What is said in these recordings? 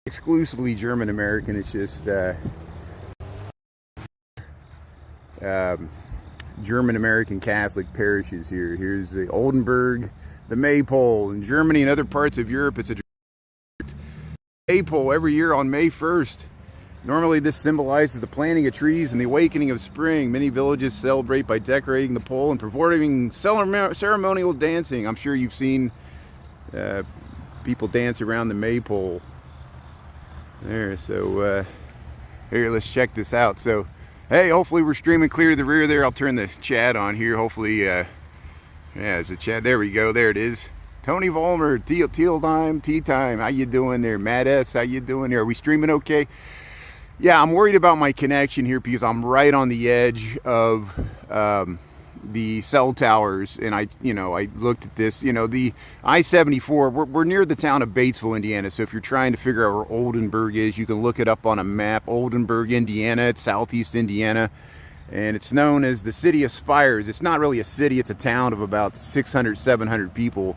exclusively German American. It's just German American Catholic parishes here. Here's the Oldenburg, the Maypole. In Germany and other parts of Europe, it's a Maypole every year on May 1st. Normally this symbolizes the planting of trees and the awakening of spring. Many villages celebrate by decorating the pole and performing ceremonial dancing. I'm sure you've seen people dance around the Maypole. There, so here, let's check this out. So, hey, hopefully we're streaming clear to the rear there. I'll turn the chat on here. Hopefully, yeah, it's a chat. There we go. There it is. Tony Vollmer, Teal Time, Tea Time. How you doing there? Matt S, how you doing there? Are we streaming okay? Yeah, I'm worried about my connection here because I'm right on the edge of the cell towers, and I looked at this. The I-74. We're near the town of Batesville, Indiana. So if you're trying to figure out where Oldenburg is, you can look it up on a map. Oldenburg, Indiana. It's southeast Indiana, and it's known as the city of spires. It's not really a city; it's a town of about 600, 700 people.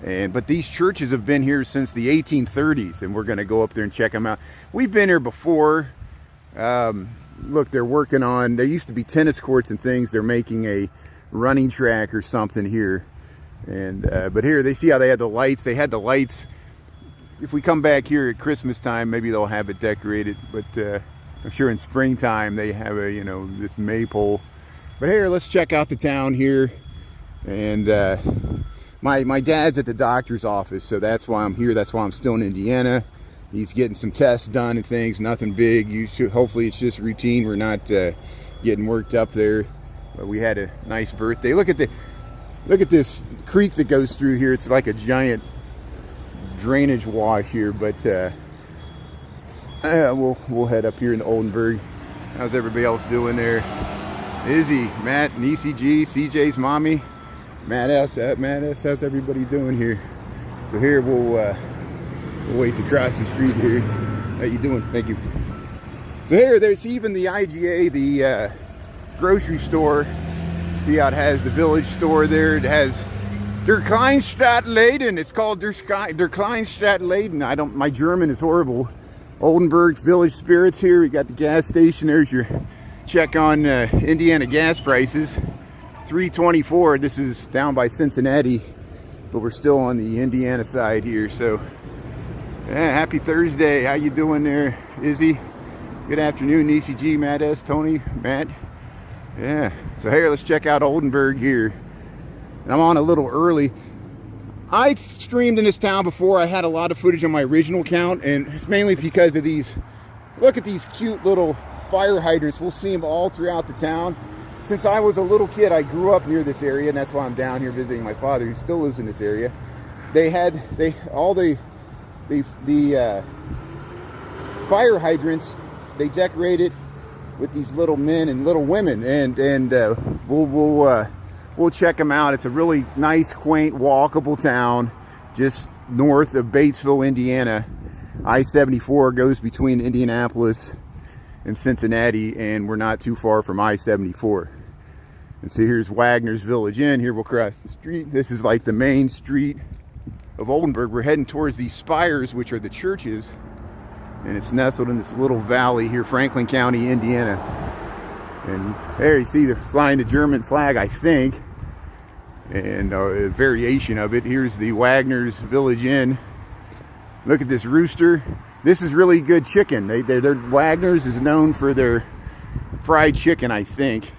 But these churches have been here since the 1830s, and we're going to go up there and check them out. We've been here before. Look, they're working on, there used to be tennis courts and things. They're making a running track or something here. But here, they see how they had the lights. They had the lights. If we come back here at Christmas time, maybe they'll have it decorated. But I'm sure in springtime they have this maypole. But here, let's check out the town here. And my dad's at the doctor's office, so that's why I'm here. That's why I'm still in Indiana. He's getting some tests done and things, nothing big. Hopefully it's just routine. We're not getting worked up there. But we had a nice birthday. Look at this creek that goes through here. It's like a giant drainage wash here. But we'll head up here in Oldenburg. How's everybody else doing there? Izzy, Matt, Nisi G, CJ's mommy, Matt S. How's everybody doing here? So here we'll wait to cross the street here. How you doing? Thank you. So here, there's even the IGA, the grocery store. See how it has the village store there. It has Der Kleinstadt Läden. It's called Der Kleinstadt Läden. My German is horrible. Oldenburg Village Spirits here. We got the gas station. There's your check on Indiana gas prices. $3.24. This is down by Cincinnati, but we're still on the Indiana side here. So yeah, happy Thursday. How you doing there, Izzy? Good afternoon, Nisi G, Matt S, Tony, Matt. Yeah, so here, let's check out Oldenburg here. And I'm on a little early. I've streamed in this town before. I had a lot of footage on my original account, and it's mainly because of these. Look at these cute little fire hydrants. We'll see them all throughout the town. Since I was a little kid, I grew up near this area, and that's why I'm down here visiting my father, who still lives in this area. All the fire hydrants, they decorated with these little men and little women, and we'll check them out. It's a really nice, quaint, walkable town just north of Batesville, Indiana. I-74 goes between Indianapolis and Cincinnati, and we're not too far from I-74. And so here's Wagner's Village Inn. Here we'll cross the street. This is like the main street of Oldenburg. We're heading towards these spires, which are the churches, and it's nestled in this little valley here, Franklin County, Indiana. And there you see they're flying the German flag, I think, and a variation of it. Here's the Wagner's Village Inn. Look at this rooster. This is really good chicken. Their Wagner's is known for their fried chicken, I think.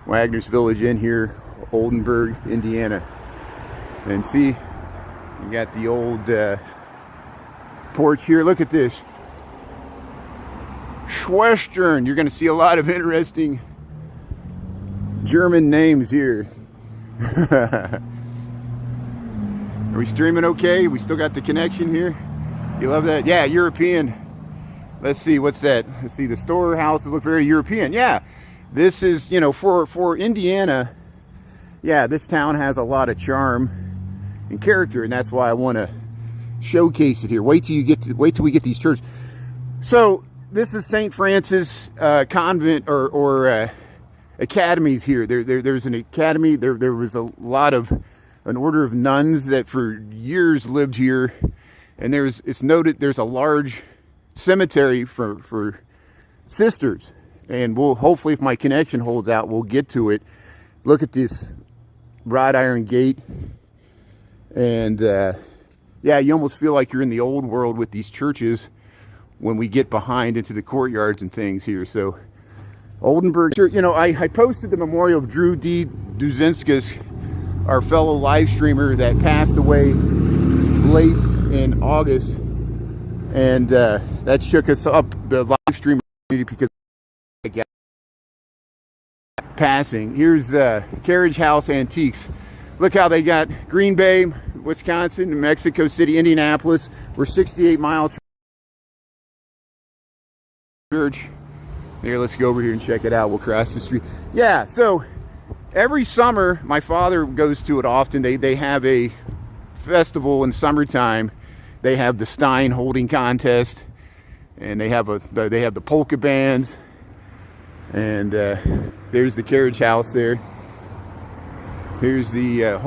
Wagner's Village Inn here, Oldenburg, Indiana. And see, you got the old porch here. Look at this. Schwestern. You're going to see a lot of interesting German names here. Are we streaming okay? We still got the connection here? You love that? Yeah, European. Let's see, what's that? Let's see, the storehouses look very European. Yeah, this is, for Indiana, yeah, this town has a lot of charm and character, and that's why I want to showcase it here. Wait till we get these churches. So this is St. Francis convent or academies here. There's an academy. There was a lot of an order of nuns that for years lived here, and it's noted there's a large cemetery for sisters, and we'll hopefully, if my connection holds out, we'll get to it. Look at this wrought iron gate, and yeah, you almost feel like you're in the old world with these churches when we get behind into the courtyards and things here. So Oldenburg, you know, I posted the memorial of Drew D. Duzinskis, our fellow live streamer that passed away late in August, and that shook us up, the live stream community, because of passing. Here's Carriage House Antiques. Look how they got Green Bay, Wisconsin, Mexico City, Indianapolis. We're 68 miles from church. Here, let's go over here and check it out. We'll cross the street. Yeah, so every summer, my father goes to it often. They have a festival in summertime. They have the Stein holding contest, and they have the polka bands, and there's the carriage house there. Here's the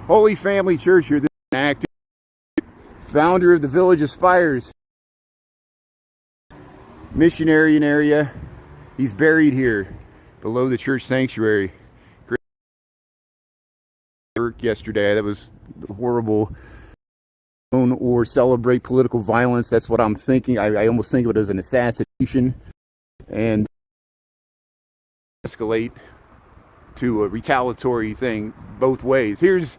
Holy Family Church here. This is an active founder of the village of Spires, missionary in area. He's buried here below the church sanctuary. Great work yesterday. That was horrible. Or celebrate political violence. That's what I'm thinking. I almost think of it as an assassination, and escalate to a retaliatory thing both ways. Here's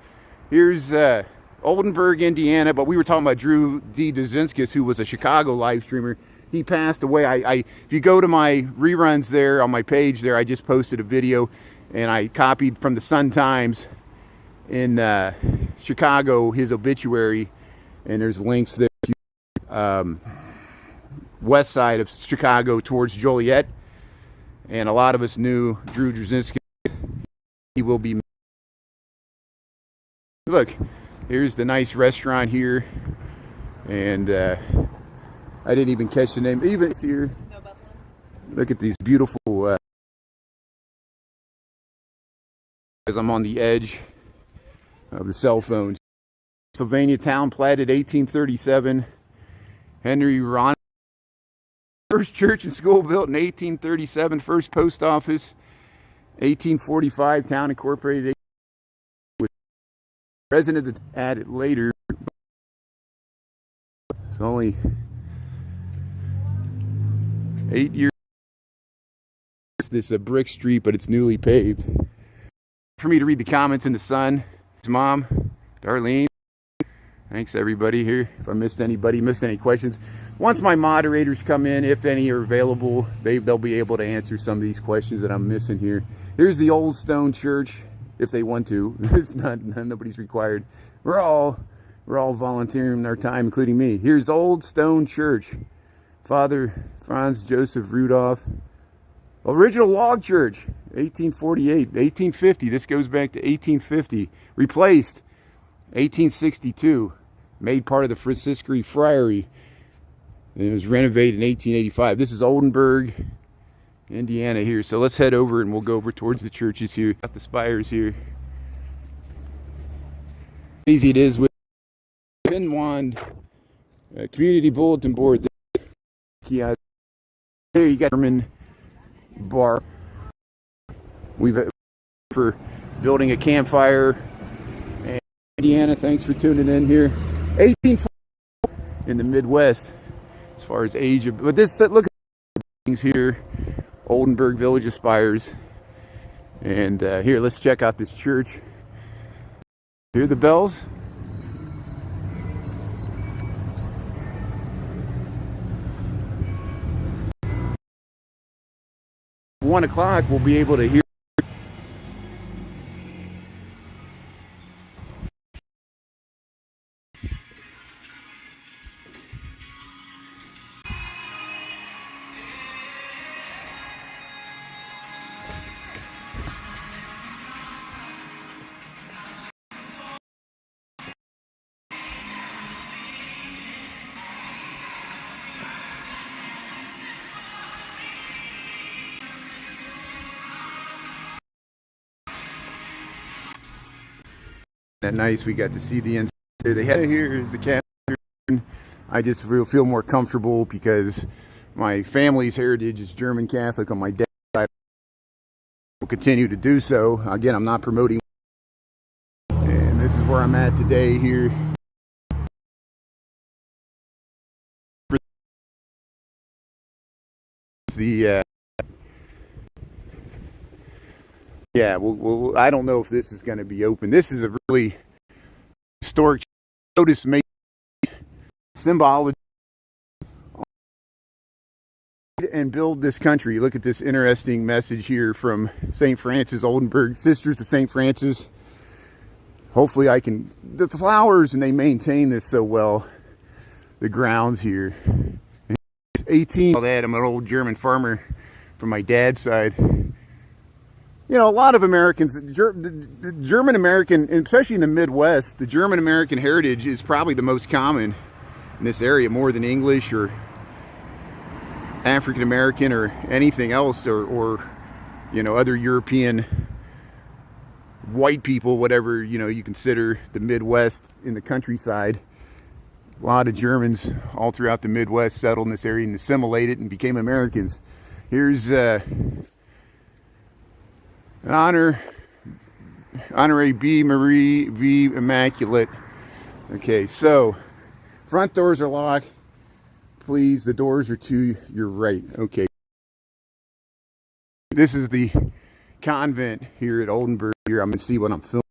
Oldenburg, Indiana, but we were talking about Drew D. Duzinskis, who was a Chicago live streamer. He passed away. If you go to my reruns there on my page there, I just posted a video, and I copied from the Sun-Times in Chicago his obituary, and there's links there to west side of Chicago towards Joliet, and a lot of us knew Drew Duzinskis. He will be. Look, here's the nice restaurant here, and I didn't even catch the name. Even here, look at these beautiful. As I'm on the edge of the cell phone. Pennsylvania town platted 1837. Henry Ron. First church and school built in 1837. First post office 1845. Town incorporated. With resident added later. It's only 8 years. This is a brick street, but it's newly paved. For me to read the comments in the Sun. His mom, Darlene. Thanks everybody here. If I missed anybody, missed any questions. Once my moderators come in, if any are available, they'll be able to answer some of these questions that I'm missing here. Here's the old stone church, if they want to. It's nobody's required. We're all volunteering our time, including me. Here's Old Stone Church. Father Franz Joseph Rudolph. Original log church, 1848, 1850. This goes back to 1850. Replaced, 1862. Made part of the Franciscan Friary. And it was renovated in 1885. This is Oldenburg, Indiana here. So let's head over and we'll go over towards the churches here. Got the spires here. Easy it is with pin wand, community bulletin board. There you got German bar. We've for building a campfire. And Indiana, thanks for tuning in here. 1840 in the Midwest, as far as age of. But this, look at the things here. Oldenburg Village of Spires. And here, let's check out this church. Hear the bells? 1 o'clock, we'll be able to hear. That nice, we got to see the inside. They had here is the cat. I just feel more comfortable because my family's heritage is German Catholic on my dad's side. Will continue to do so. Again, I'm not promoting. And this is where I'm at today here. The yeah, I don't know if this is going to be open. This is a really historic. Notice made symbology and build this country. Look at this interesting message here from St. Francis, Oldenburg, Sisters of St. Francis. Hopefully I can, the flowers, and they maintain this so well, the grounds here. 18, all that. I'm an old German farmer from my dad's side. You know, a lot of Americans, the German American, especially in the Midwest, the German American heritage is probably the most common in this area, more than English or African American or anything else, or you know, other European white people, whatever, you know, you consider the Midwest in the countryside. A lot of Germans all throughout the Midwest settled in this area and assimilated and became Americans. Here's Honoré B. Marie V. Immaculate. Okay, so front doors are locked. Please, the doors are to your right. Okay. This is the convent here at Oldenburg. Here, I'm gonna see what I'm filming.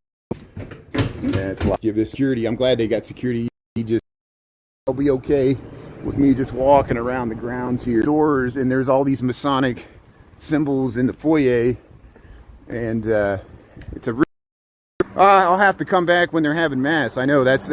Yeah, it's locked. Give this security. I'm glad they got security. They'll be okay with me just walking around the grounds here. Doors, and there's all these Masonic symbols in the foyer. And it's a. I'll have to come back when they're having mass. I know that's